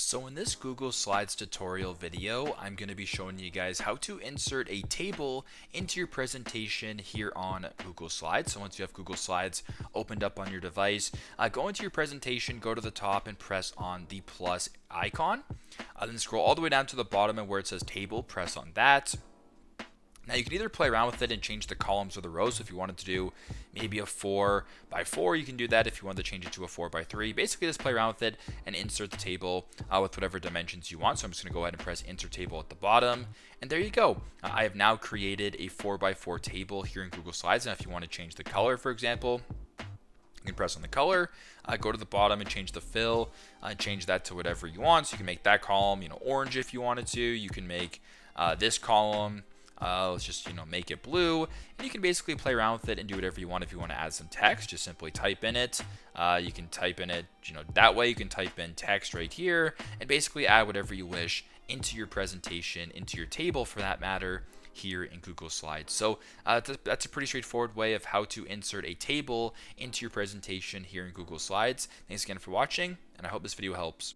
So in this Google Slides tutorial video, I'm going to be showing you guys how to insert a table into your presentation here on Google Slides. So once you have Google Slides opened up on your device, go into your presentation, go to the top and press on the plus icon. Then scroll all the way down to the bottom and where it says table, press on that. Now you can either play around with it and change the columns or the rows. So if you wanted to do maybe a 4 by 4, you can do that. If you wanted to change it to a 4 by 3, basically just play around with it and insert the table with whatever dimensions you want. So I'm just going to go ahead and press insert table at the bottom. And there you go. I have now created a 4 by 4 table here in Google Slides. And if you want to change the color, for example, you can press on the color, go to the bottom and change the fill, change that to whatever you want. So you can make that column, orange if you wanted to. You can make this column, let's just make it blue, and you can basically play around with it and do whatever you want. If you want to add some text, just simply type in it. You can type in it that way. You can type in text right here and basically add whatever you wish into your presentation, into your table for that matter, here in Google Slides. So that's a pretty straightforward way of how to insert a table into your presentation here in Google Slides. Thanks again for watching, and I hope this video helps.